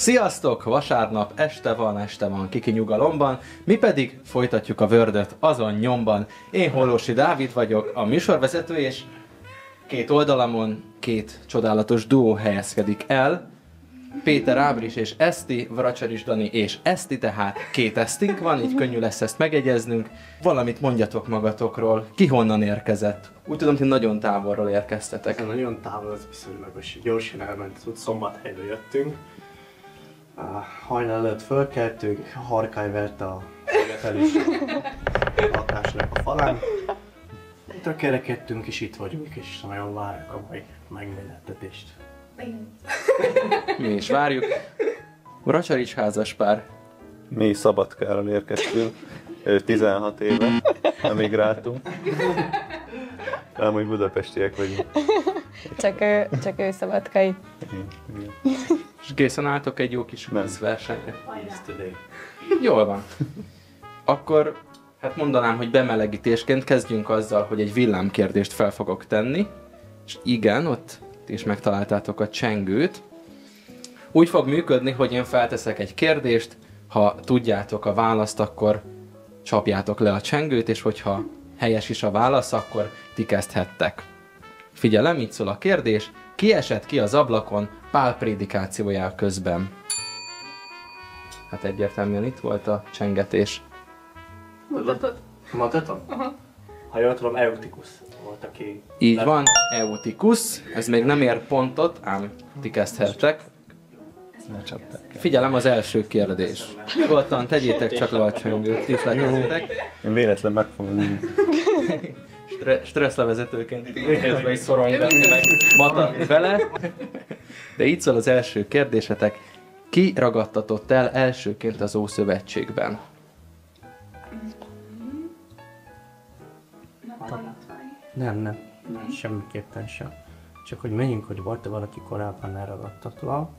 Sziasztok! Vasárnap este van kiki nyugalomban, mi pedig folytatjuk a Wordöt azon nyomban. Én Hollósi Dávid vagyok, a műsorvezető, és két oldalamon két csodálatos duó helyezkedik el. Péter Ábris és Eszti, Vracsaris Dani és Eszti, tehát két Esztink van, így könnyű lesz ezt megegyeznünk. Valamit mondjatok magatokról, ki honnan érkezett? Úgy tudom, hogy nagyon távolról érkeztetek. Ez nagyon távol, az viszonylagos. Gyorsan elment, úgy Szombathelyről jöttünk. Hajnal előtt fölkeltünk, harkály verte a szigetelés lakásnak a falán. Tökérekedtünk és itt vagyunk, és nagyon várjuk a mai megmérettetést. Mi is várjuk. Vracsaris házaspár. Mi Szabadkáról érkeztünk, 16 éve emigráltunk. Amúgy budapestiek vagyunk. Csak ő szabadkai. És készen álltok egy jó kis versenyre? Yesterday. Jól van. Akkor hát mondanám, hogy bemelegítésként kezdjünk azzal, hogy egy villámkérdést fel fogok tenni. És igen, ott ti is megtaláltátok a csengőt. Úgy fog működni, hogy én felteszek egy kérdést, ha tudjátok a választ, akkor csapjátok le a csengőt, és hogyha helyes is a válasz, akkor ti kezdhettek. Figyelem, így szól a kérdés. Ki esett ki az ablakon Pál prédikációjá közben? Hát egyértelműen itt volt a csengetés. Mondhatom? Ha jól tudom, Eutikus volt, aki... Így van, Eutikus. Ez még nem ér pontot, ám ti kezdhettek. Figyelem, az első kérdés. Nyugodtan tegyétek csak le a csengőt, ti is lekezdtek. Én véletlen meg fogom Stresszlevezetőként közben is szorolni vele. De így szól az első kérdésetek. Ki ragadtatott el elsőként az Ószövetségben? Nem, semmiképpen sem. Csak hogy menjünk, hogy volt-e valaki korábban elragadtatva.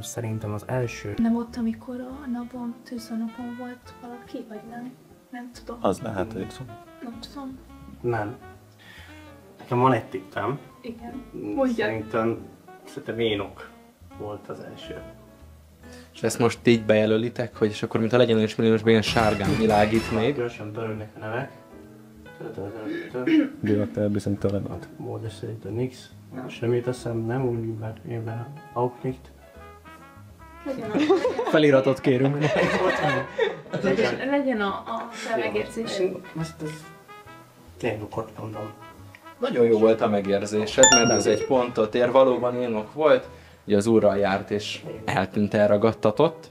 Szerintem az első... Nem ott, amikor a napon, tűzőnapon volt valaki, vagy nem? Nem tudom. Az lehet, hogy Nem tudom. Nem. Nekem van egy tippem. Igen. Mondjad. Szerintem Énok volt az első. És ezt most így bejelölitek, hogy és akkor mint a legyen milliósban ilyen sárgán világít még. Gyorsan belőlnek a nevek. Gyaktel bizonytalan. Módos szerint a Nix. Semmi teszem, nem úgy, mert éppen Auknicht. Feliratot kérünk. Legyen a megérzés. Ezt Énokot mondom. Nagyon jó volt a megérzésed, mert ez egy pontot ér. Valóban Énok volt, ugye az Úrral járt és eltűnt, elragadtatott.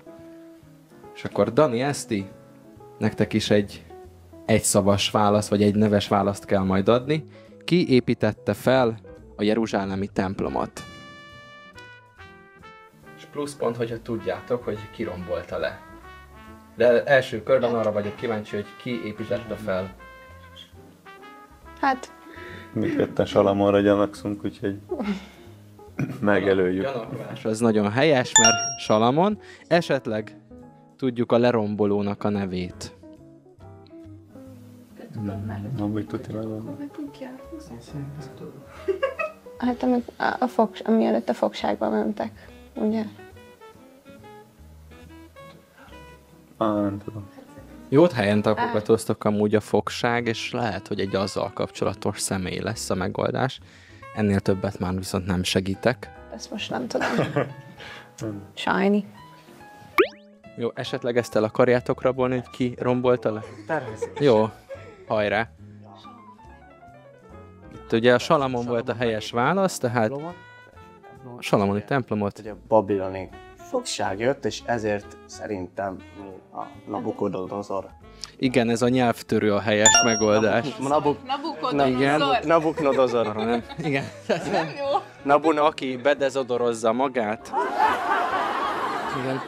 És akkor Dani, Eszti, nektek is egy egyszavas válasz, vagy egy neves választ kell majd adni. Ki építette fel a jeruzsálemi templomot? És pluszpont, hogyha tudjátok, hogy ki rombolta le. De első körben arra vagyok kíváncsi, hogy ki építette fel. Hát... Mi ketten Salamonra gyanakszunk, úgyhogy megelőjük. Gyanakvás az nagyon helyes, mert Salamon. Esetleg tudjuk a lerombolónak a nevét. Amúgy tudja megvan. Hát ami előtt a fogságba mentek, ugye? Nem tudom. Jót helyen tapogatóztok amúgy a fogság, és lehet, hogy egy azzal kapcsolatos személy lesz a megoldás. Ennél többet már viszont nem segítek. Ezt most nem tudom. Shiny. Jó, esetleg ezt el akarjátok rabolni, hogy ki rombolta le? Természetesen. Jó, hajrá! Itt ugye a Salamon volt a helyes válasz, tehát a salamoni templomot. Ugye a babiloni fogság jött, és ezért szerintem a Nabukodonozor. Igen, ez a nyelvtörő a helyes megoldás. Nabukodonozor. Arra nem. Igen. Nem jó. Nabuna, aki bedezodorozza magát. Igen.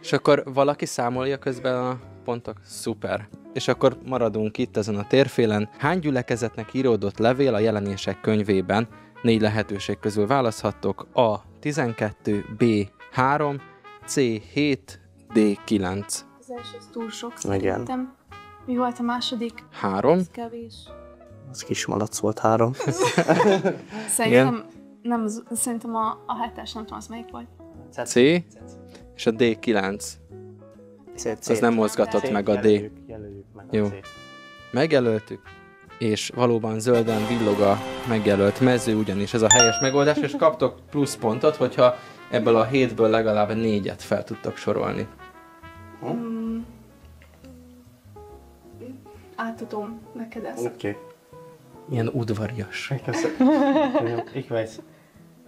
És akkor valaki számolja közben a pontok? Szuper. És akkor maradunk itt ezen a térfélen. Hány gyülekezetnek íródott levél a Jelenések könyvében? 4 lehetőség közül választhattok. A. 12, B. 3, C. 7, D. 9. Az első az túl sok Igen. szerintem. Mi volt a második? 3. Ez kevés. Az kismalac volt 3. Szerintem, nem, szerintem a hetes, nem tudom, az melyik volt. C, és a D9. Az nem mozgatott meg a D. Jelöljük meg Jó. a C-t. Megjelöltük, és valóban zölden villog a megjelölt mező, ugyanis ez a helyes megoldás, és kaptok pluszpontot, hogyha ebből a 7-ből legalább 4-et fel tudtok sorolni. Átadom neked ezt. Oké. Ilyen udvarias. Ich weiß.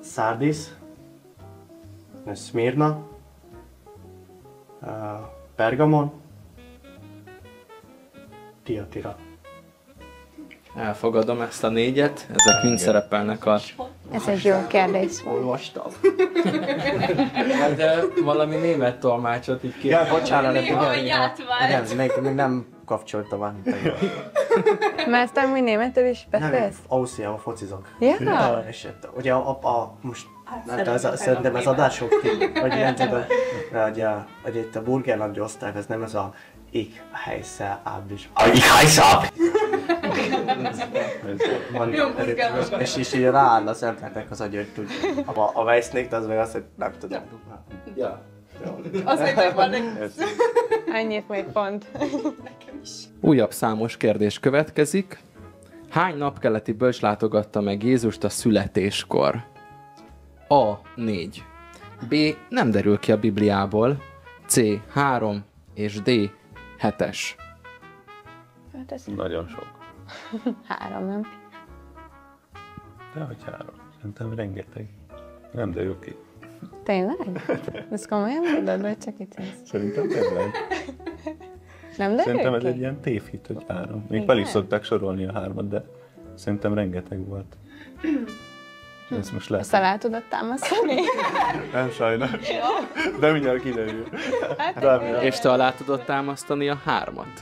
Sardis, Smyrna, Pergamon, Tiatira. Elfogadom ezt a 4-et, ezek mind szerepelnek a... Ez egy jó kérdés volt. Olvastam. De valami német tolmácsot így Ja, bocsánat, Néhogy átvált. még nem kapcsoltam át. Mert te mi németül is Nem, beszélsz? Ausztriában focizok. Ja? És ugye most szerintem ez adások, vagy ilyen tudom, hogy itt a burgerlandi osztály, ez nem ez a Ich heiße Abis. Ich heiße Ab! És így rááll az embernek az agy, hogy tudja. A Weissnick, az meg azt, hogy nem tudom. Ja. Azért megvan neked. Annyit még pont. Újabb számos kérdés következik. Hány napkeleti bölcs látogatta meg Jézust a születéskor? A. 4. B. Nem derül ki a Bibliából. C. 3. És D. 7-es. Hát ez Nagyon sok. 3, nem? De hogy 3. Szerintem rengeteg. Nem derül ki. Tényleg? Ez komolyan mondod, vagy csak itt ez? Szerintem tényleg. Nem derül Szerintem ez ki? egy ilyen tévhit, hogy 3. Még Igen? fel is szokták sorolni a 3-at, de szerintem rengeteg volt. Ez most lehet. Ezt alá tudod támasztani? Nem sajnos. De mindjárt kiderül. És te alá tudod támasztani a 3-at?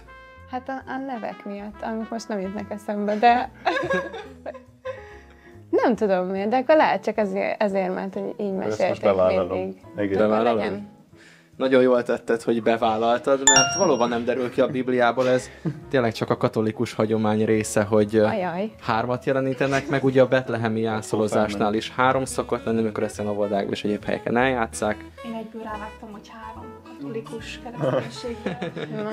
Hát a nevek miatt, amik most nem jutnak eszembe, de... Nem tudom miért, de akkor lehet csak ezért mert hogy így most mesélték bevállalom. mindig. Egész. Bevállalod? Legyen. Nagyon jól tetted, hogy bevállaltad, mert valóban nem derül ki a Bibliából, ez tényleg csak a katolikus hagyomány része, hogy Ajaj. 3-at jelenítenek, meg ugye a betlehemi játszolózásnál is 3 szokott lenni, amikor ezt a Novodákban és egyéb helyeken eljátszák. Én egyből rávágtam, hogy 3 katolikus kereszténységgel.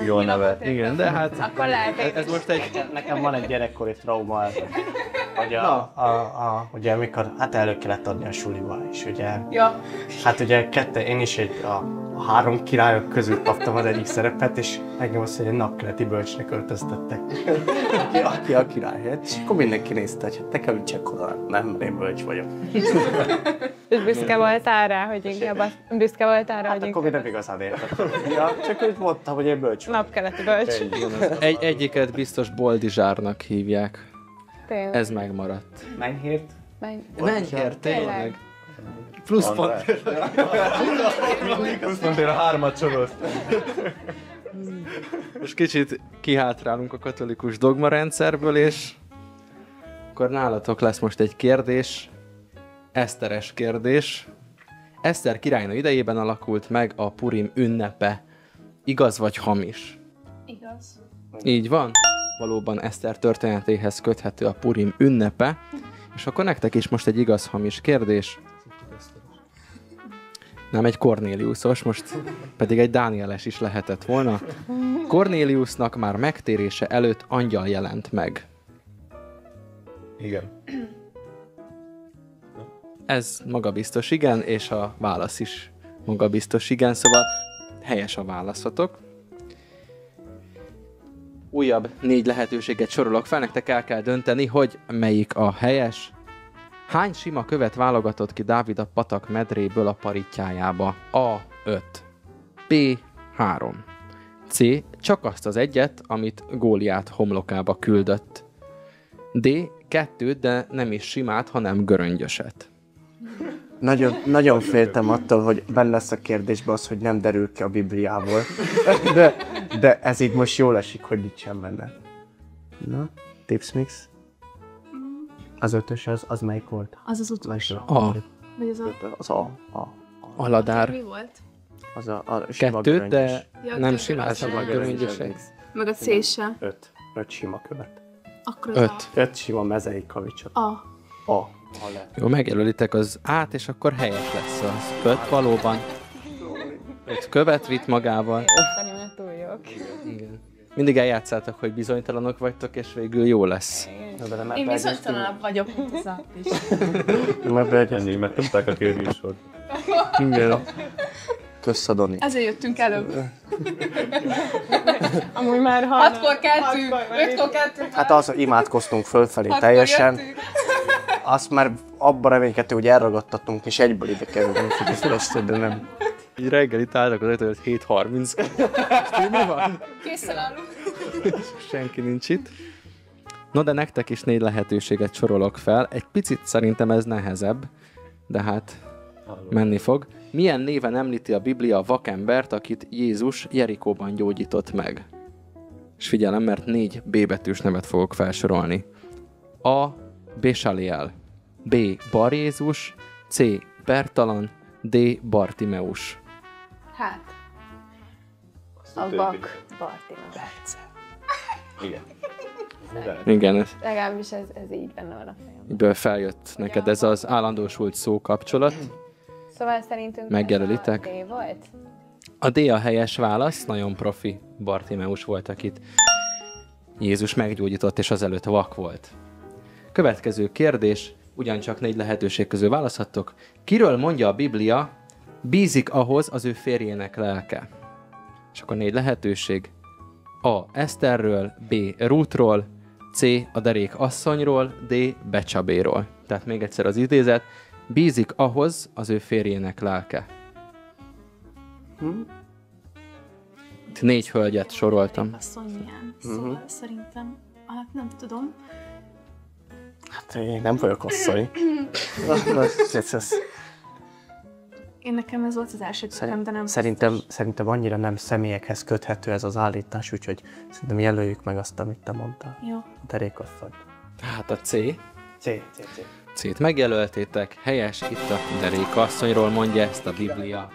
Jól nevet. Igen, de hát Akkor lehet, ez most egy... Nekem van egy gyerekkori trauma, hogy ugye amikor elő kellett adni a suliba, és ugye, Ja. hát ugye én is a 3 királyok közül kaptam az egyik szerepet, és engem azt, hogy egy napkeleti bölcsnek öltöztettek. Aki a király, és akkor mindenki nézte, hogy hát nekem csak oda, nem, én bölcs vagyok. És büszke voltál rá, hogy inkább büszke voltál rá, Hát hogy akkor még nem igazán értettem. Ja, csak úgy mondtam, hogy én bölcs vagyok. napkeleti bölcs. Egyiket biztos Boldizsárnak hívják. Tényleg. Ez megmaradt. Mennyhért? Mennyért, tényleg? Pluszpont. Pluszpontért a 3-at sorozt. Most kicsit kihátrálunk a katolikus dogmarendszerből, és akkor nálatok lesz most egy kérdés, eszteres kérdés. Eszter királynő idejében alakult meg a Purim ünnepe. Igaz vagy hamis? Igaz. Így van. Valóban Eszter történetéhez köthető a Purim ünnepe. És akkor nektek is most egy igaz-hamis kérdés. Nem egy Kornéliusos, most pedig egy Dánieles is lehetett volna. Kornéliusnak már megtérése előtt angyal jelent meg. Igen. Ez magabiztos igen, és a válasz is magabiztos igen, szóval helyes a válaszotok. Újabb 4 lehetőséget sorolok fel, nektek el kell dönteni, hogy melyik a helyes. Hány sima követ válogatott ki Dávid a patak medréből a parittyájába? A. 5. B. 3. C. Csak azt az egyet, amit Góliát homlokába küldött. D. 2, de nem is simát, hanem göröngyöset. Nagyon féltem attól, hogy benne lesz a kérdésben az, hogy nem derül ki a Bibliából. De ez így most jól esik, hogy nincsen benne. Na, tips mix? Az 5-ös az melyik volt? Az az utolsó. A. Vagy az a... Az Aladár. Mi volt? a sima 2, de Ja, nem kettő. simát, Az hanem sem. göröngyöset. Meg a C se. 5 sima követ. Akkor az 5. 5 sima mezei kavicsot. A. A. Jó, megjelölitek az át, és akkor helyes lesz az 5 valóban. 5 követ vitt magával. Szerintem túl jók. Igen. Mindig eljátszátok, hogy bizonytalanok vagytok, és végül jó lesz. Én bizonytalanabb vagyok, mint az app is. Ennyi, mert tudták a kérdésort. Igen. Kösz, Adoni. Ezért jöttünk előbb. Amúgy már 6-kor keltünk, 5-kor keltünk. Hát az, hogy imádkoztunk fölfelé teljesen. Azt már abban reménykedtünk, hogy elragadtatunk, és egyből ide kerülünk, de nem. Így reggel itt álltak az 7:30. Mi van? Készen állunk. Senki nincs itt. No, de nektek is 4 lehetőséget sorolok fel. Egy picit szerintem ez nehezebb, de hát menni fog. Milyen néven említi a Biblia a vakembert, akit Jézus Jerikóban gyógyított meg? És figyelem, mert 4 B betűs nevet fogok felsorolni. A. Bésaliel, B. Bar Jézus, C. Bertalan, D. Bartimeus. Hát. A vak Bartimeus. Igen. Igen, Legalábbis ez így benne van a fejemben. ebből feljött neked ez az állandósult szókapcsolat. Szóval szerintünk Megjelölitek? ez a D volt? A D a helyes válasz, nagyon profi Bartimeus volt, akit Jézus meggyógyított, és azelőtt vak volt. Következő kérdés, ugyancsak 4 lehetőség közül választhattok. Kiről mondja a Biblia, bízik ahhoz az ő férjének lelke? És akkor 4 lehetőség. A. Eszterről, B. Rútról, C. a derék asszonyról, D. Becsabéról. Tehát még egyszer az idézet. Bízik ahhoz az ő férjének lelke. Itt 4 hölgyet soroltam. Asszony milyen, szóval szerintem, hát nem tudom. Hát én nem vagyok asszony. Én nekem ez volt az első tippem, de nem Szerintem annyira nem személyekhez köthető ez az állítás, úgyhogy szerintem jelöljük meg azt, amit te mondtál. jó. A derékasszony. Tehát a C. C. C-t megjelöltétek. Helyes, itt a deréka asszonyról mondja ezt a Biblia.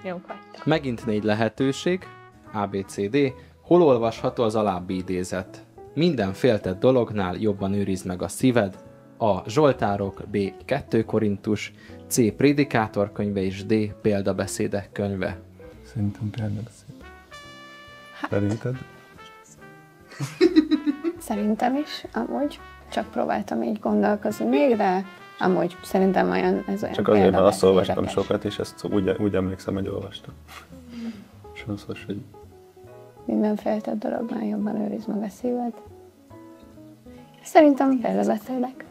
Jó, hagytam. Megint 4 lehetőség. A, B, C, D. Hol olvasható az alábbi idézet? Minden féltett dolognál jobban őrizd meg a szíved. A. Zsoltárok, B. 2 Korintus, C. Prédikátor könyve és D. Példabeszédek könyve. Szerintem példabeszéd. Szerinted? Szerintem is, amúgy. Csak próbáltam így gondolkozni még, de amúgy szerintem ez olyan Csak azért, mert azt olvastam példabeszédekes. sokat, és ezt úgy emlékszem, hogy olvastam. És az, hogy Minden féltett dolognál jobban őrizd meg a szíved. Szerintem példabeszédek.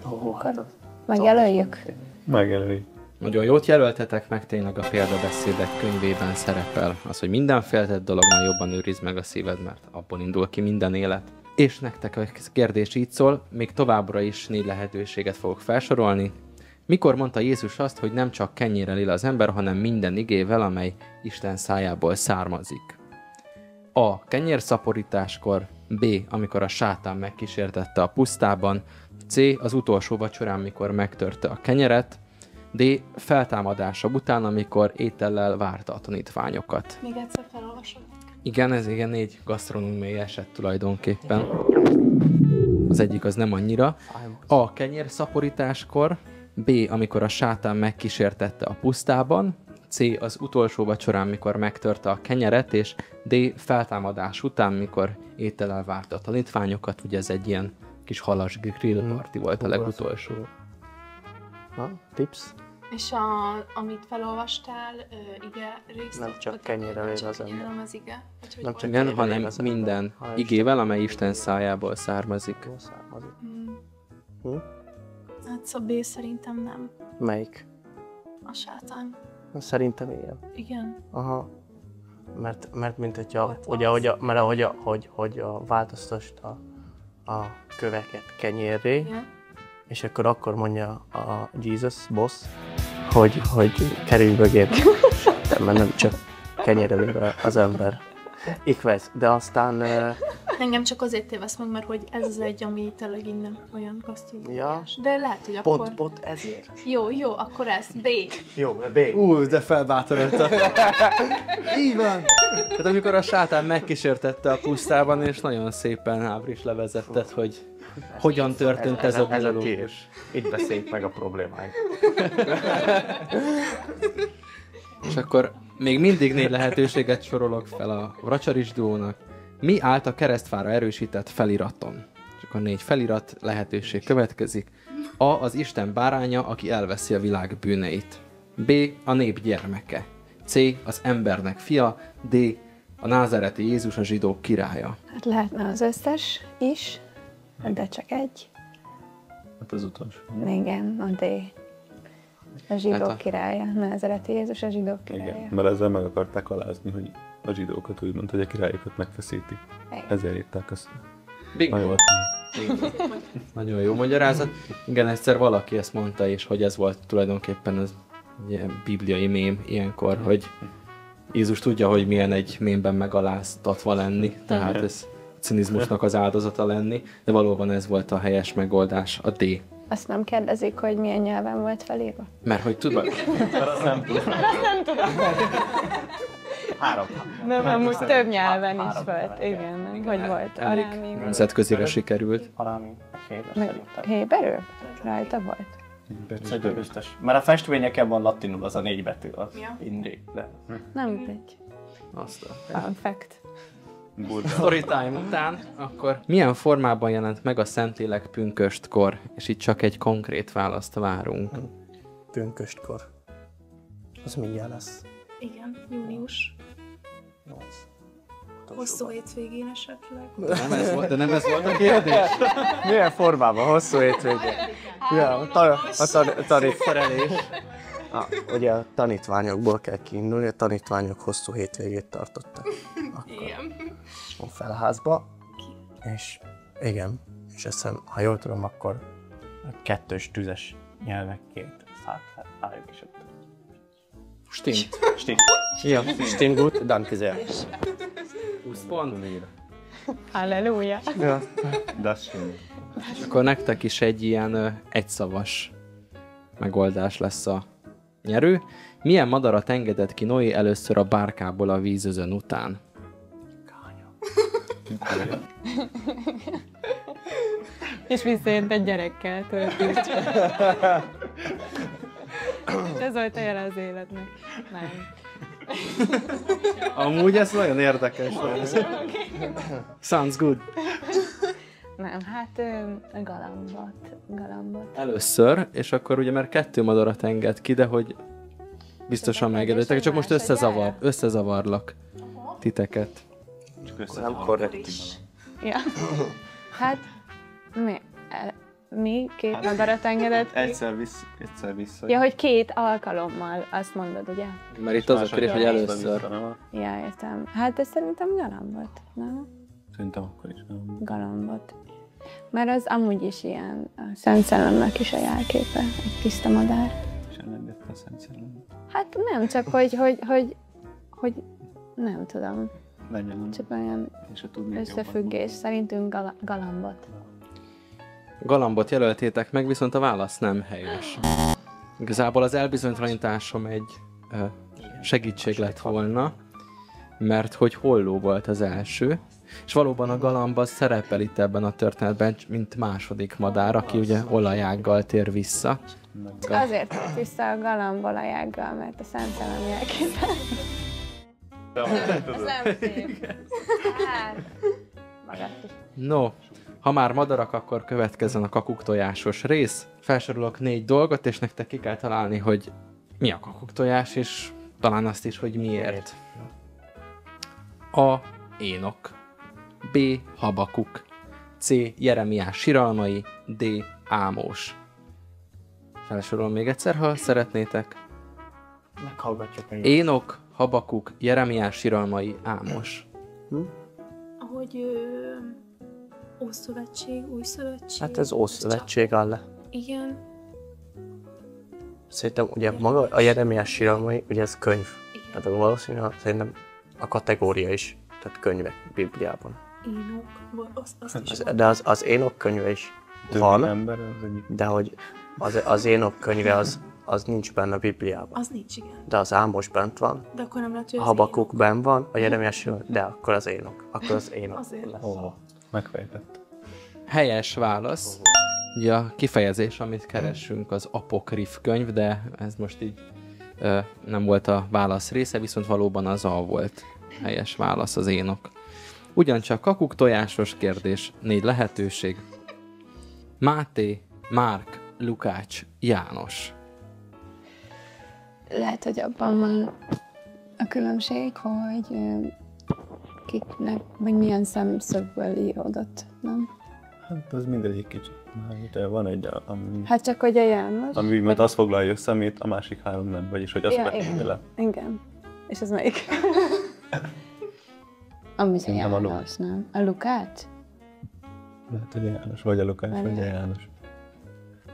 Akkor megjelöljük. megjelöli. Nagyon jót jelöltetek meg, tényleg a példabeszédek könyvében szerepel az, hogy minden féltett dolognál jobban őrizd meg a szíved, mert abból indul ki minden élet. És nektek a kérdés így szól, még továbbra is 4 lehetőséget fogok felsorolni. Mikor mondta Jézus azt, hogy nem csak kenyérrel él az ember, hanem minden igével, amely Isten szájából származik? A. Kenyérszaporításkor, B. Amikor a sátán megkísértette a pusztában, C. Az utolsó vacsorán, mikor megtörte a kenyeret, D. Feltámadása után, amikor étellel várta a tanítványokat. Még egyszer felolvasom. Igen, ez igen 4 gasztronómiai eset tulajdonképpen. Az egyik az nem annyira. A. Kenyérszaporításkor, B. Amikor a sátán megkísértette a pusztában, C. Az utolsó vacsorán, mikor megtörte a kenyeret, és D. Feltámadás után, mikor étellel várta a tanítványokat. Ugye ez egy ilyen kis halas grill party volt a legutolsó. Na, tips? És amit felolvastál, ige részt? Nem csak vagy- kenyérrel él csak az ember. kenyérrel az ige? Vagy hogy Nem volt? csak Igen, kenyérrel él hanem az ember, minden ha igével, amely Isten szájából származik. Istenből származik. Hát szóval B szerintem nem. Melyik? A sátán. Na, szerintem ilyen. Igen. Aha. Mert mint hogyha, Ott ugye, az. hogy a változtast a köveket kenyérré, Igen. és akkor mondja a Jesus boss, hogy kerülj mögé, mert nem csak kenyérrel él az ember. Ikvez, de aztán Engem csak azért tévesz meg, mert hogy ez az egy, ami tényleg innen olyan gasztronómiás. Ja. De lehet, hogy akkor... pont ezért. Jó, akkor ez B. Jó, B. De felbátorított. Így van. Tehát amikor a sátán megkísértette a pusztában, és nagyon szépen Ábris levezetted, hogy hogyan történt ez a Ez a dialógus. tiés. Itt beszéljük meg a problémáink. És akkor még mindig 4 lehetőséget sorolok fel a Vracsaris duónak. Mi állt a keresztfára erősített feliraton? Csak a 4 felirat lehetőség következik. A. Az Isten báránya, aki elveszi a világ bűneit. B. A nép gyermeke. C. Az embernek fia. D. A názáreti Jézus a zsidók királya. Hát lehetne az összes is, de csak egy. Hát az utolsó. Igen, a D. A zsidók Hát királya. Názáreti Jézus a zsidók királya. Igen, mert ezzel meg akarták alázni, hogy a zsidókat úgymond, hogy a királyokat megfeszíti. Igen. Ezért írták azt. Bingo. Na jó, Nagyon jó magyarázat. Igen, egyszer valaki ezt mondta is, hogy ez volt tulajdonképpen az ilyen bibliai mém ilyenkor, hogy Jézus tudja, hogy milyen egy mémben megaláztatva lenni, tehát ez cinizmusnak az áldozata lenni, de valóban ez volt a helyes megoldás, a D. Azt nem kérdezik, hogy milyen nyelven volt felírva? Mert hogy tudod, Nem, amúgy több nyelven is volt. Igen, hogy volt elég arámi. nemzetközire sikerült. Valami héber Meg szerintem. héberül? Rajta volt? Szerintem biztos. Mert a festményeken van latinul az a 4 betű, az Ja. mindig. De... Nem mindegy. Azt a Fun fact. Storytime után, akkor milyen formában jelent meg a Szentlélek pünköstkor? És itt csak egy konkrét választ várunk. Pünköstkor. Az mindjárt lesz. Igen, június. Hosszú hétvégén esetleg. De nem ez volt a kérdés? Milyen formában? Hosszú hétvége. Ja, Szerelés. ugye a tanítványokból kell kiindulni, a tanítványok hosszú hétvégét tartottak. Igen. A felházba. És igen, és azt hiszem, ha jól tudom, akkor Kettős tüzes nyelvekként álljuk is ott. Stimmt. Stimmt. ja, stimmt gut, danke sehr. 20 pont. Halleluja. Ja. Das stimmt. És akkor nektek is egy ilyen egyszavas megoldás lesz a nyerő. Milyen madarat engedett ki Noé először a bárkából a vízözön után? És visszajött egy gyerekkel történt. Ez volt a jele az életnek. Nem. Amúgy ez nagyon érdekes. Sounds good. Nem, hát galambot. Először, és akkor ugye mert 2 madarat enged ki, de hogy biztosan megengedettek, csak most összezavarlak titeket. Nem korrekt. Ja. Hát, mi 2 madarat engedett ki? Egyszer vissza. Ja, hogy 2 alkalommal, azt mondod, ugye? Mert itt az a kérdés, hogy először. Ja, értem. Hát ez szerintem galambot, nem? Szerintem akkor is nem. Galambot. Mert az amúgy is ilyen, a Szent Szellemnek is a jelképe, egy tiszta madár. És elengedte a Szent Szellemet. Hát nem, csak hogy nem tudom, Legyen. csak olyan És a tudnék összefüggés. Szerintünk galambot. Galambot jelöltétek meg, viszont a válasz nem helyes. Igazából az elbizonytalanításom egy segítség lett volna, mert hogy Holló volt az első, és valóban a galamb az szerepel itt ebben a történetben, mint második madár, aki ugye olajággal tér vissza. Azért tett vissza a galamb olajággal, mert a Szent Szellem jelképe. Ez nem szép. Hát, magad is. No, ha már madarak, akkor következzen a kakuktojásos rész. Felsorolok 4 dolgot, és nektek ki kell találni, hogy mi a kakuktojás, és talán azt is, hogy miért. A. Énok. B. Habakuk. C. Jeremiás siralmai. D. Ámós. Felsorolom még egyszer, ha szeretnétek. Meghallgatjuk meg. Énok, Habakuk, Jeremiás siralmai, Ámos. Ahogy Ószövetség, Új Szövetség. Hát ez Ószövetség áll le. Igen. Szerintem ugye maga a Jeremiás siralmai, ugye ez könyv. Tehát valószínűleg szerintem a kategória is, tehát könyvek Bibliában. Énok. Azt is De az Énok könyve is Többi van, ember az egyik. de hogy az Énok könyve az nincs benne a Bibliában. Az nincs, igen. De az Ámos bent van, De akkor nem lehet, hogy a az Habakuk benn van, a Jeremiás siralmai, de akkor az Énok. Akkor az Énok Azért. lesz. Ó, megfejtett. helyes válasz. Ugye a kifejezés, amit keresünk, az apokrif könyv, de ez most így nem volt a válasz része, viszont valóban az A volt helyes válasz, az Énok. Ugyancsak kakuk tojásos kérdés, 4 lehetőség. Máté, Márk, Lukács, János. Lehet, hogy abban van a különbség, hogy kiknek, vagy milyen szemszögből íródott, nem? Hát az mindegyik kicsit. De van egy, ami, Hát csak, hogy a János. ami mert azt foglalja szemét, a másik 3 nem. Vagyis, hogy azt Ja, vették le. Igen. És az melyik? Ami a Szerintem a János, nem? A Lukács? Lehet, hogy a János, vagy a Lukács, vagy a János.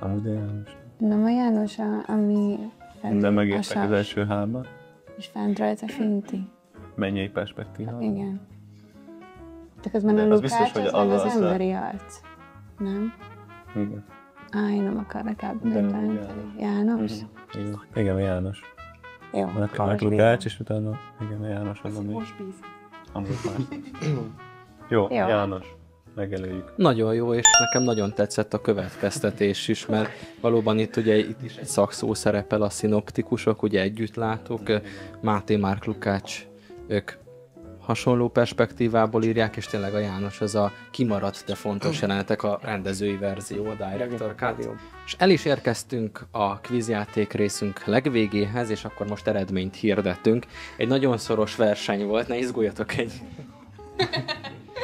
Amúgy a János. Nem a János, ami... De megértek az első 3-at. És fent rajta Finti. Mennyei perspektíva. Igen. De közben a az Lukács biztos, hogy az meg az az emberi arc. Nem? Igen. Én nem akarok De elbírni. János? Igen, a János. Jó. Van a Lukács, és utána igen, a János az, ami... Amúgy más. Jó, János. Megelőjük. Nagyon jó, és nekem nagyon tetszett a következtetés is, mert valóban itt ugye itt is egy szakszó szerepel, a szinoptikusok, ugye együttlátók, Máté, Márk, Lukács, ők hasonló perspektívából írják, és tényleg a János az a kimaradt, de fontos jelenetek, a rendezői verzió, a Director Cut. És el is érkeztünk a kvízjáték részünk legvégéhez, és akkor most eredményt hirdettünk. Egy nagyon szoros verseny volt, ne izguljatok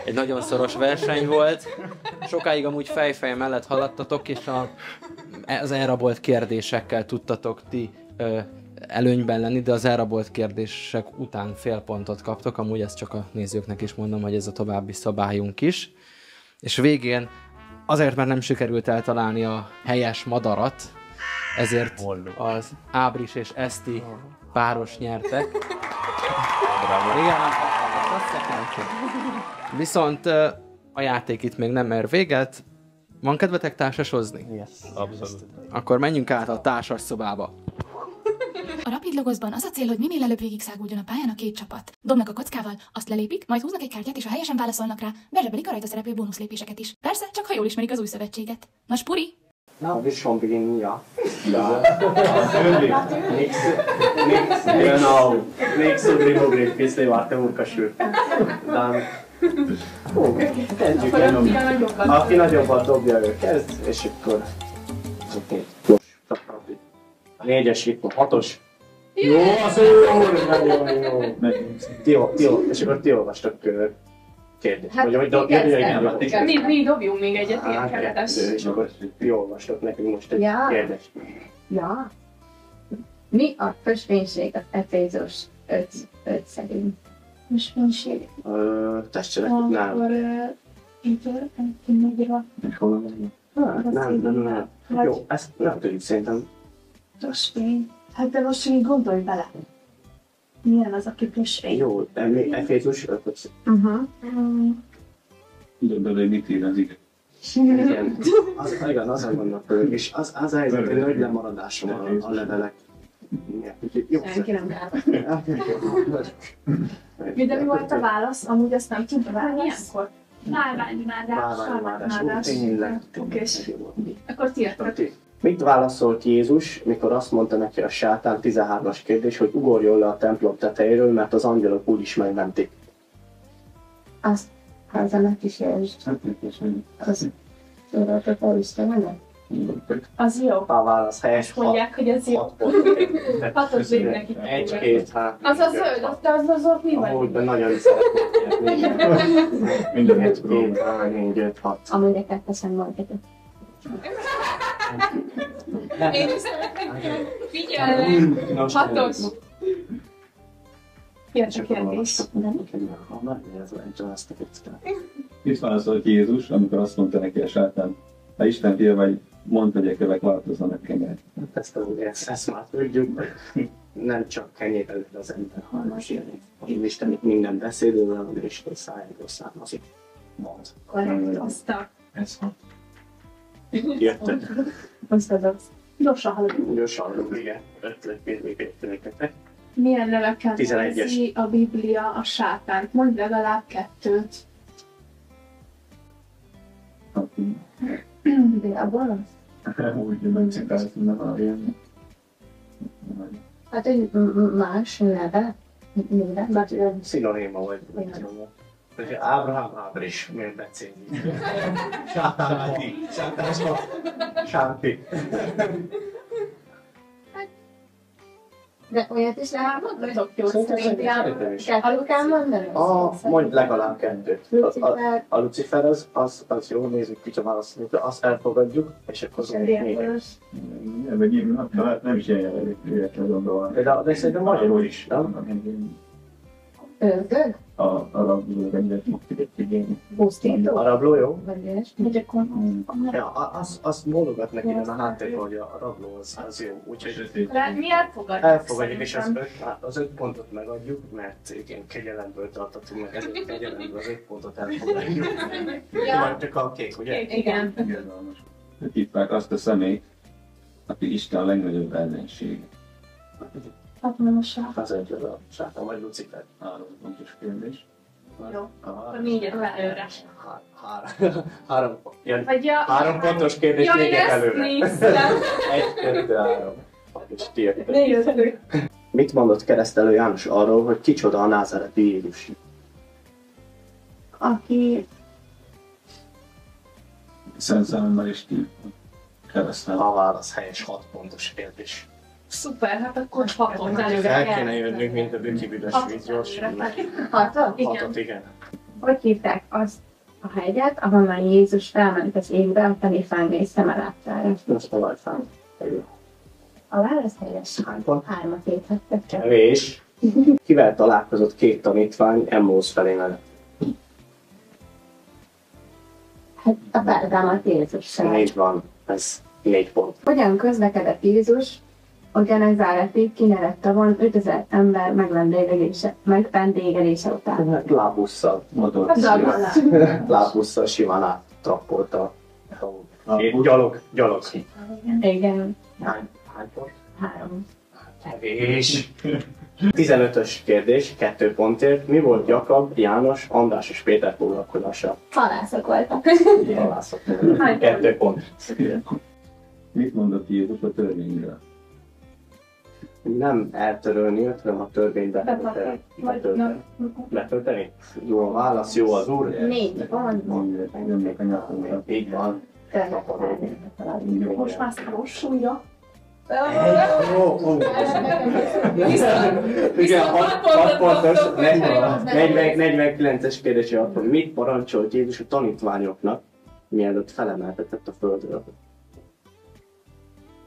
egy nagyon szoros verseny volt. Sokáig amúgy fejfej mellett haladtatok, és az elrabolt kérdésekkel tudtatok ti előnyben lenni, de az elrabolt kérdések után fél pontot kaptok. Amúgy ezt csak a nézőknek is mondom, hogy ez a további szabályunk is. És végén azért, mert nem sikerült eltalálni a helyes madarat, ezért az Ábris és Eszti páros nyertek. Igen, viszont a játék itt még nem ér véget. Van kedvetek társasozni? Yes. Abszolút. Akkor menjünk át a társas szobába. A Rapid Logosban az a cél, hogy minél előbb végigszáguljon a pályán a 2 csapat. Dobnak a kockával, azt lelépik, majd húznak egy kártyát, és ha helyesen válaszolnak rá, bezsebelik a rajta szereplő bónuszlépéseket is. Persze, csak ha jól ismerik az új szövetséget. Na, Spuri! Na, wir schon beginnen, ja. Genau. Nächste Drehmobil, bis der Warte Munkaschül. Dann... Kezdjük el. Aki nagyobbat dobja, ő kezd, és akkor... Oké. A 4-es itt, a 6-os. Jó, az jó, nagyon jó. Jó, és akkor ti olvastok kérdést. Hát, hogy dobja, mi dobjunk még egyet ilyen keretes. és akkor ti olvastok nekünk most egy kérdést. Ja. Mi a ösvénység az Efézus 5 szerint? Ösvénység? Testcseleknek nem. Nem. Jó, ezt nem tudjuk szerintem. Ösvény. Hát de most így gondolj bele. Milyen az, aki ösvény? Jó, de mi Efézus 5. Tudod, hogy mit ír az ige. Igen, igen, azon vannak ők, és az a helyzet, hogy nagy lemaradásom a levelek. Senki nem rád. De mi volt a válasz? Amúgy azt nem tudta válasz. Ilyenkor? Bálványmádás. Tényleg. Okés. Akkor ti jöttek. Mit válaszolt Jézus, mikor azt mondta neki a sátán, 13-as kérdés, hogy ugorjon le a templom tetejéről, mert az angyalok úgyis megmentik? Azt házának is jelzsd. Az Urat a Istenenek? Az jó. A válasz helyes. Mondják, hogy ez jó. 6 pont. Hatot végig neki. 1, 2, 3. Az a zöld, az ott mi Ahogy, van? de nagyon szeretnék. Minden 1, 2, 3, 4, 5, 6. Amúgy a kettesen marketet. Én is szeretnék. Figyelj! Hatos. Jött a kérdés. Mit válaszolt Jézus, amikor azt mondta neki a sátán, ha Isten fia vagy, mondd, hogy a kövek változzanak kenyeret. Ezt már tudjuk, hogy nem csak kenyérrel az ember, hanem az Isten itt minden beszédővel, ami Isten szájából származik. Mond. Aztán. Ez van. Jöttek. Azt adott. Gyorsan haladunk. Gyorsan haladunk, igen. Ötletek. Milyen nevekkel 11-es. nevezi a Biblia a sátánt? Mondj legalább 2. A gonosz? Úgy citáltunk a ilyen. Hát egy más neve. Hát ilyen szinoníma vagy. Ábrahám Ábris, miért becézni? Sánti. Sánti. De olyat is elmondhatok jó szerintem. Kettőt kell mondani? Mondj legalább kettőt. A Lucifer az jó, nézzük, kicsit válaszolni, azt elfogadjuk, és akkor az még. Nem is ilyen jellegűekre gondolva. De szerintem magyarul is, nem? Ördög? A rabló rendet Pusztító? A rabló jó? Vagy akkor... Ja, azt mondogat neki a háttérben, hogy a rabló az jó. Úgyhogy Mi elfogadjuk. elfogadjuk, és az 5 pontot megadjuk, mert igen, kegyelemből tartottunk meg, ezért kegyelemből az 5 pontot elfogadjuk. Majd csak a kék, ugye? Igen. hívták azt a személyt, aki Isten a legnagyobb ellenség. Hát nem a sár. Az egy az a sátán vagy Lucifer. 3 pontos kérdés. Jó, akkor 4-et előre. 3 pontos kérdés, 4-et előre. 1, 2, 3. És tiéd. Mit mondott keresztelő János arról, hogy kicsoda a názáreti Jézus? Aki... Szent Szellemmel is keresztel. A válasz helyes, 6 pontos kérdés. Szuper, hát akkor 6-ot előre El kéne jönnünk, mint a bükibüdös vízgyors. 6-ot? 6-ot, igen. Hogy hívták azt a hegyet, ahonnan Jézus felment az égbe a tanítványai szeme láttára? Most a lajfán. A válasz helyes. Hány pont? 3-at érthettek. Kevés. Kivel találkozott 2 tanítvány Emmóusz felé mellett? Hát a feltámadt Jézussal. Így van, ez 4 pont. Hogyan közlekedett Jézus a Genezáretig kinerett tavon 5000 ember megvendégelése után? Lábusszal. Lábusszal simán áttrappolta. Gyalog. Igen. Hány pont? 3. Kevés. 15-ös kérdés, 2 pontért. Mi volt Jakab, János, András és Péter foglalkozása? Halászok voltak. Halászok. 2 pont. Mit mondott Jézus a törvényről? Nem eltörölni, hanem a törvénybe betölteni. Jó a válasz, jó az úr. 4 pont. Így van. Most már szorosúlja. Igen, 6 pontos, 49-es kérdése akkor. Mit parancsolt Jézus a tanítványoknak, mielőtt felemeltetett a földről?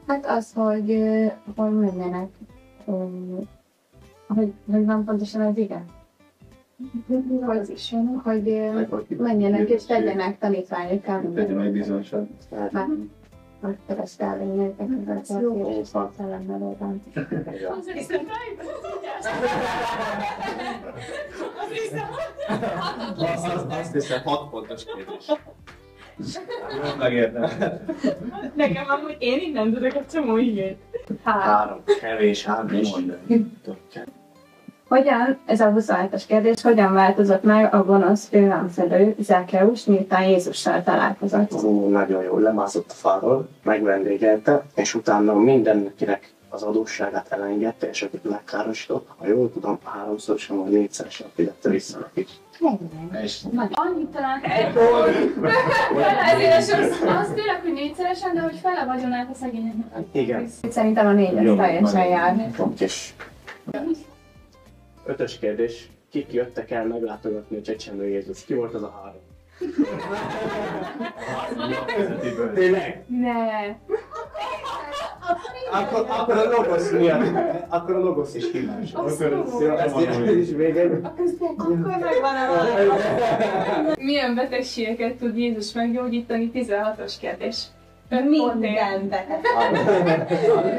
Hát az, hogy menjenek. Hogy van pontosan az igen? Hogy menjenek és tegyenek tanítványokkal. Tegyenek bizonyság. Hogy keresztel lényeket, az a kérdés szellemmel oldalt. Azt hiszem 6 pontos kérdés. Megértem. Nekem amúgy én innen tudok egy csomó igét. 3. Kevés, 3 is. Hogyan, ez a 27-es kérdés, hogyan változott meg a gonosz fővámszedő Zakkeus, miután Jézussal találkozott? Nagyon jól lemászott a fáról, megvendégelte, és utána mindenkinek az adósságát elengedte, és akit megkárosított, ha jól tudom, 3-szorosan vagy 4-szeresen fizette vissza nekik. Annyit talán egy volt. Ezért az tényleg, hogy 4-szeresen, de hogy fele vagyonát a szegényeknek. Igen. Szerintem a 4-es teljesen jár. És 5-ös kérdés. Kik jöttek el meglátogatni a csecsemő Jézus? Ki volt az a 3? Tényleg? Ne. Akkor a logosz miatt. Akkor a logosz is hibás. Ezt is végén. Akkor megvan a milyen betegségeket tud Jézus meggyógyítani? 16-os kérdés. Minden beteg.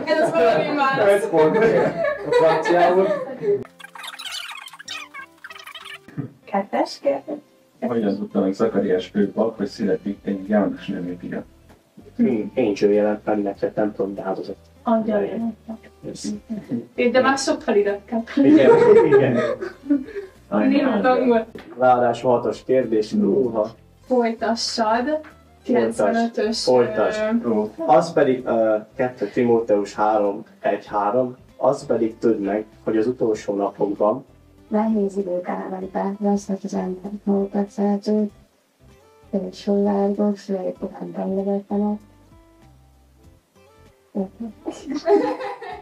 Ez az valami már. 5 pont. A franciául. 2-es kérdés. Hogyan tudta meg Zakariás főpap, hogy születik egy János nevű fia? Angel jelent meg neked, nem tudom, de áldozat. Angyal jelent. De már sokkal irattam. Igen. Nem tudom. Ráadásul 6-os kérdés. Folytassad. 95-ös. Folytasd. Az pedig 2 Timóteus 3:1-3, az pedig tudd meg, hogy az utolsó napokban Nehéz idők állnak be, lesznek az emberek magukat szeretők, és sollárgok, szüleikokon benyegetlenek.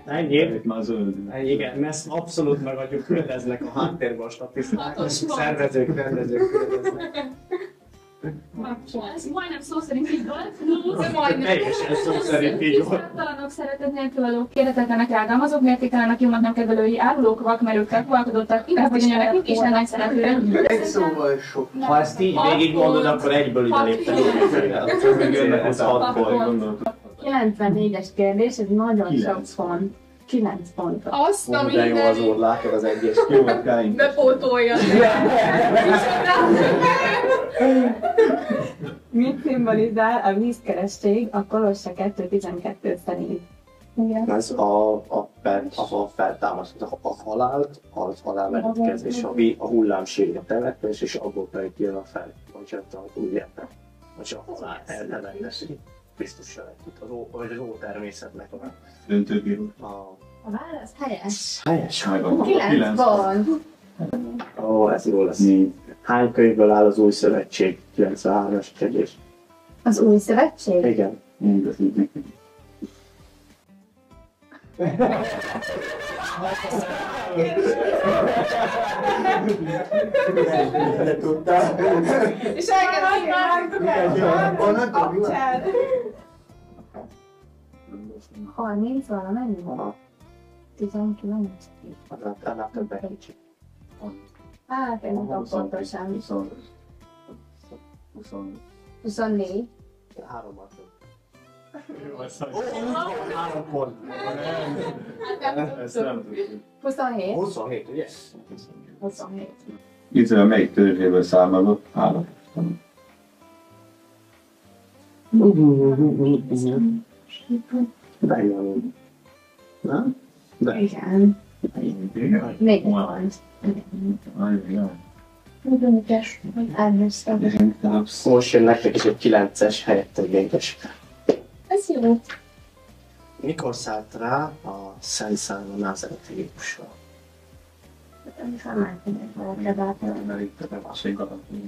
Ennyi? Már zöld. Igen, ezt abszolút megadjuk, küldeznek a háttérben a statisztikák, szervezők, rendezők küldeznek. Ez majdnem szó szerint így volt. De majdnem. Teljesen szó szerint így volt. Tisztátalanok, szeretet nélkül valók, kérhetetlenek, rágalmazók, mértéktelenek, jónak nem kedvelői, árulók, vakmerőkek, valkodottak, inkább vagyonyanek, és nagy szeretőre. Egy szóval sok. Ha ezt így végigmondod, akkor egyből ide léptek. Ez 6 94-es kérdés, ez nagyon sok pont. 9 pont. Azt a De jó az úr, látod az egyes. Jó, káink. bepótolja. Mit szimbolizál a vízkeresztség a Kolosse 2.12 szerint? Igen. Ez a feltámasztott a halált, az halálvetkezés, a hullámsírja temettés, és abból pedig jön a fel. Bocsánat, úgy értem. Hogy a halál elneveteszi. Krisztussal együtt, az ótermészetnek a... Döntőbíró. A válasz helyes. Helyes. 9 pont. Ó, ez jó lesz. Hány könyvből áll az új szövetség? 93-as kérdés. Az új szövetség? Igen. Tudtál? És elkezdtem. 30 valamennyi? 19. Annál többet kicsit. Hát én nem tudom pontosan. 24. 3-mal több. 3 pont. Ezt nem tudjuk. 27. 27, ugye? 27. Izrael melyik törzséből származott? 3. Benjamin. Na? De. Igen. Igen. Még van. Érdekes, hogy elveszem. Most jön nektek is egy 9-es helyett egy 4-es. Ez jó. Mikor szállt rá a Szent Szám a názáreti Jézusra?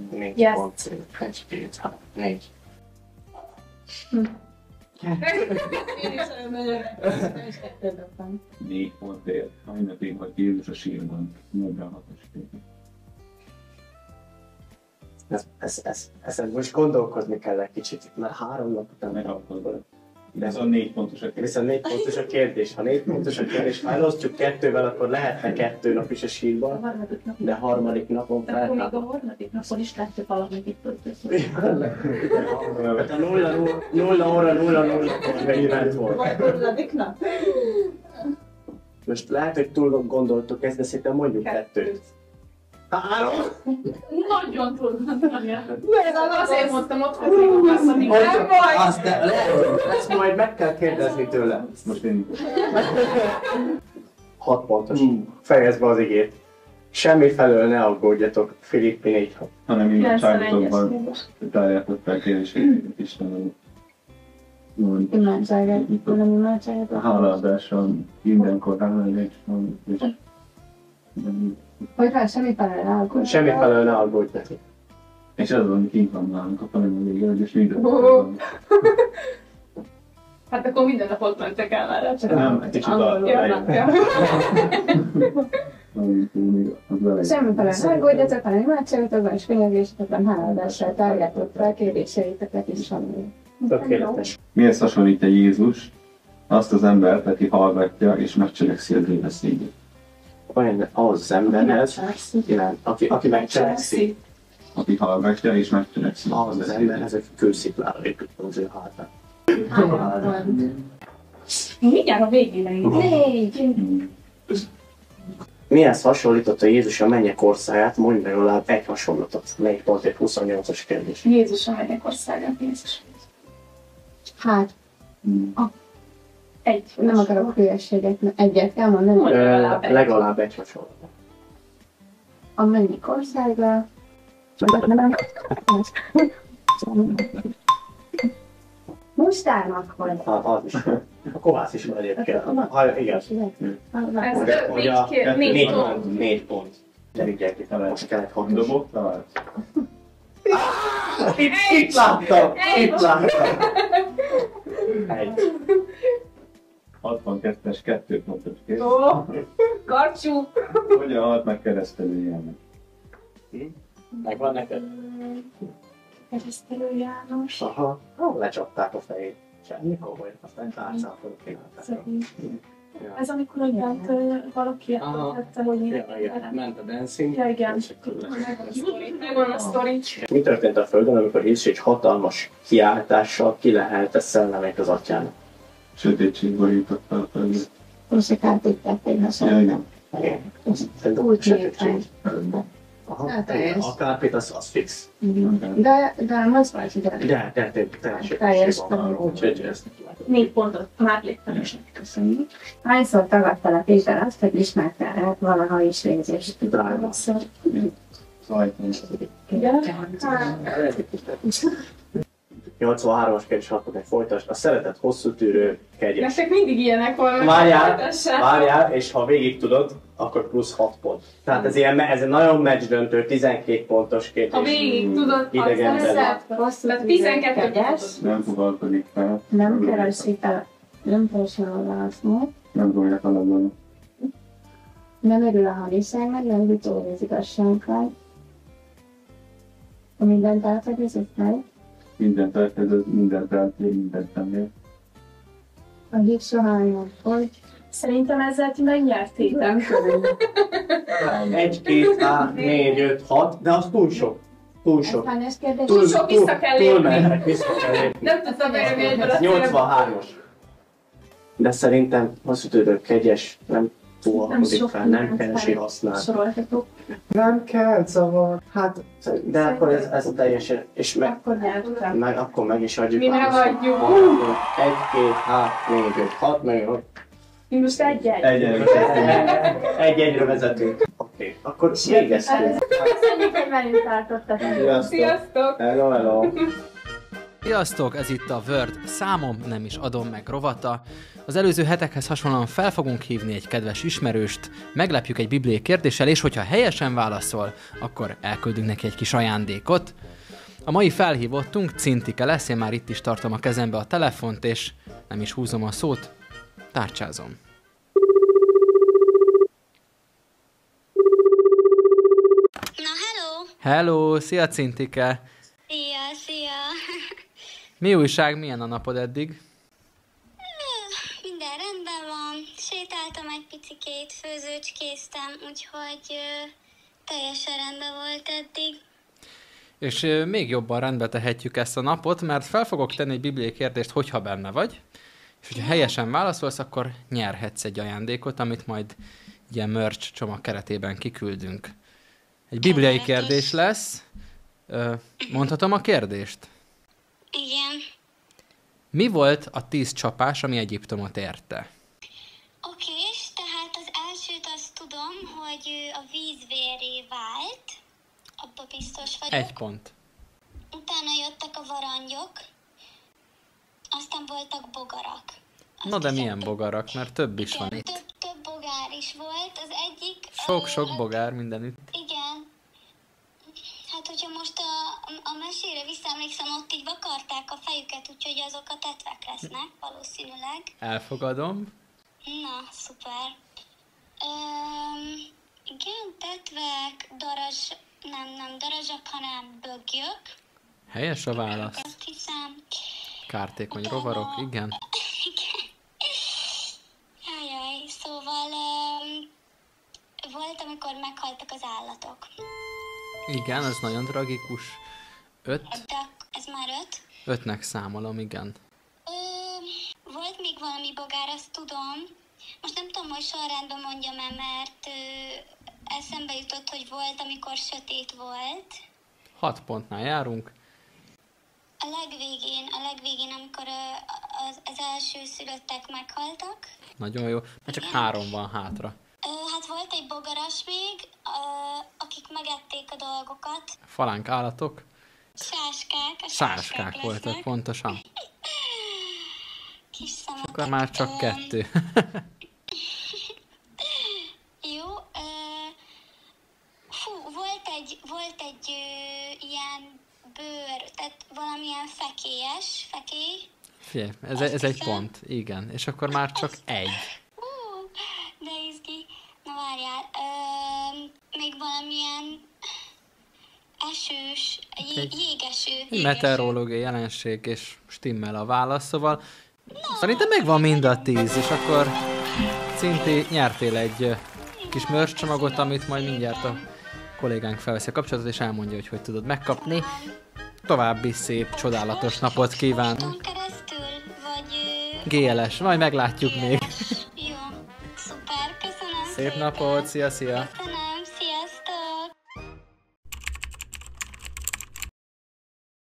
Négy Yes. pont. 1, 2, 3, 4. Én is elmegyek. 4 pontért. A ünnepén vagy Jézus a sírban. 46-os. Ezen most gondolkozni kell egy kicsit, mert 3 nap után megakadod. De ez a 4 pontos a kérdés. Viszont 4 pontos a kérdés. Ha 4 pontos a kérdés, ha elosztjuk 2-vel, akkor lehetne 2 nap is a sírban, de harmadik napon Akkor még a feltámad. harmadik napon is látja valamit itt Hát a 0 óra 0-0-kor megint volt. Vagy harmadik nap? Most lehet, hogy túl gondoltuk ezt, de szerintem mondjuk 2. 3! Nagyon túl gondolja. Azért mondtam ott, hogy még a harmadik. Nem vagy! Azt ezt majd meg kell kérdezni tőle. Most én 6 pontos. Fejezd be az igét. Semmi felől ne aggódjatok, Filippi 4. hanem imádságotokban tárjátok fel kérdéseket Istenem. Imádságát, nem imádságát. Hálaadással mindenkor hálaadásban és Hogy rá semmi felől ne aggódjatok. Semmi felől ne aggódjatok. és az van, kint van nálunk a felem a végül, és minden. Hát akkor minden nap ott mentek el már. Csak Nem, egy kicsit angolul vannak. Semmi felől ne aggódjatok, hanem imádságotokban és könyörgésetekben hálaadással tárjátok fel kérdéseiteket is semmi. Tökéletes. Mihez hasonlítja Jézus azt az embert, aki hallgatja és megcselekszi az ő beszédét? Olyan ahhoz az emberhez, igen, aki megcselekszi, Aki hallgatja és megcselekszi ahhoz az emberhez, aki kősziklára épít az ő hátán. Mindjárt a végére így. 4. Mihez hasonlította Jézus a mennyek országát? Mondj legalább egy hasonlatot. 4 pontért 28-as kérdés. Jézus a mennyek országát, Jézus. Hát, Egy. nem akarok hülyeséget, mert egyet kell mondani. Legalább egy hasonlat. A mennyik országra. Mustárnak volt. Az is. A kovász is van egyébként. Igen. Ez 4 pont. 4 pont. Gyerünk gyerekek, nem lehet, kellett 6 dobot. Itt láttam! Itt láttam! 62-es, 2 pontos kész. Ó, karcsú! Hogyan halt meg keresztelő János? Megvan neked? Keresztelő János. Aha. Lecsapták a fejét. Semmi komoly. Aztán tárcát fogok csinálni. Ez amikor olyan valaki említette, hogy Igen, ment a dancing. Ja, igen. Megvan a sztori. Mi történt a Földön, amikor Jézus egy hatalmas kiáltással kilehelte szellemét az atyának? Sötétség borította a földet. Musikát tették a Ja, szemben. igen. Úgy nyíltan. Aha, Hát ez. a kárpét az fix. De az vagy ide. De Teljes. úgyhogy ezt 4 pontot már léptem. Köszönjük. Hányszor tagadta a Péter azt, hogy ismerte el valaha is végzést? drága. Zajtani. Igen? 83-as kérdés, akkor egy folytasd. A szeretet hosszú tűrő kegyes. Nektek mindig ilyenek vannak. Várjál, és ha végig tudod, akkor plusz 6 pont. Tehát ez ilyen, ez egy nagyon meccsdöntő, 12 pontos kérdés. Ha végig tudod, Idegen az belül. Hosszú Tehát 12 kegyes. Nem fogalkozik fel. Nem keresik el. Nem keresik el a választ. Nem fogják aladni. Nem örül a hadiságnak, nem vitóri az igazsággal. A mindent elfedezik meg. Mindent elkezdett, mindent eltér, mindent nem ér. A hív soha nem fogy. Szerintem ezzel ti megnyertétek. 1, 2, 3, 4, 5, 6, de az túl sok. Túl sok. Hányas kérdés? Túl sok, vissza kell Túl lépni. mennek, vissza kell lépni. Nem tudtam bejöni egyből a 83-as. De szerintem hosszú tűrő kegyes, nem túlhalkozik fel, nem keresi használ. soroltatok. Nem kell, szóval. Hát, de akkor ez a teljesen, és Akkor nyertem. akkor meg is adjuk. Mi megadjuk. 1, 2, 3, 4, 5, 6, meg Mi most egy-egy. Egy-egyre vezetünk. Oké, akkor végeztünk. Köszönjük, hogy velünk tartottatok. Sziasztok! Hello, hello. Sziasztok, ez itt a Word számom, nem is adom meg rovata. Az előző hetekhez hasonlóan fel fogunk hívni egy kedves ismerőst, meglepjük egy bibliai kérdéssel, és hogyha helyesen válaszol, akkor elküldünk neki egy kis ajándékot. A mai felhívottunk Cintike lesz, én már itt is tartom a kezembe a telefont, és nem is húzom a szót, tárcsázom. Na, hello! Hello, szia Cintike! Szia! Mi újság, milyen a napod eddig? Minden rendben van. Sétáltam egy picikét, főzőcskéztem, úgyhogy teljesen rendben volt eddig. És még jobban rendbe tehetjük ezt a napot, mert fel fogok tenni egy bibliai kérdést, hogyha benne vagy, és hogyha helyesen válaszolsz, akkor nyerhetsz egy ajándékot, amit majd ilyen merch csomag keretében kiküldünk. Egy bibliai kérdés lesz. Mondhatom a kérdést? Igen. Mi volt a 10 csapás, ami Egyiptomot érte? Okés, tehát az elsőt azt tudom, hogy ő a vízvérré vált. Abba biztos vagyok. 1 pont. Utána jöttek a varangyok. Aztán voltak bogarak. Na de milyen bogarak, mert több is van itt. Több bogár is volt. Az egyik... Sok bogár mindenütt. Igen. Hát, hogyha most a mesére visszaemlékszem, ott így vakarták a fejüket, úgyhogy azok a tetvek lesznek, valószínűleg. Elfogadom. Na, szuper. Igen, tetvek, nem darazsak, hanem bögyök. Helyes a válasz. Azt hiszem. Kártékony rovarok, igen. Igen. Jajjaj, szóval volt, amikor meghaltak az állatok. Igen, ez nagyon tragikus. 5? De ez már 5. 5-nek számolom, igen. Volt még valami bogár, azt tudom. Most nem tudom, hogy sorrendben mondjam-e, mert eszembe jutott, hogy volt, amikor sötét volt. 6 pontnál járunk. A legvégén, amikor az első szülöttek meghaltak. Nagyon jó. Mert csak 3 van hátra. Hát volt egy bogaras még, akik megették a dolgokat. Falánk állatok. Sáskák. Sáskák voltak, pontosan. kis szemet. Akkor már csak 2. Jó, volt egy ilyen bőr, tehát valamilyen fekély. Figyelj, ez egy pont, igen. És akkor már csak 1. De izgi. Na várjál, még valamilyen esős, jégeső. Meteorológiai jelenség, és stimmel a válasz, szóval szerintem megvan mind a 10, és akkor Cinti, nyertél egy kis merch-csomagot, amit majd mindjárt a kollégánk felveszi a kapcsolatot, és elmondja, hogy tudod megkapni. További szép, csodálatos napot kívánunk. GLS, majd meglátjuk még. Jó, szuper, köszönöm. Szép napot, szia!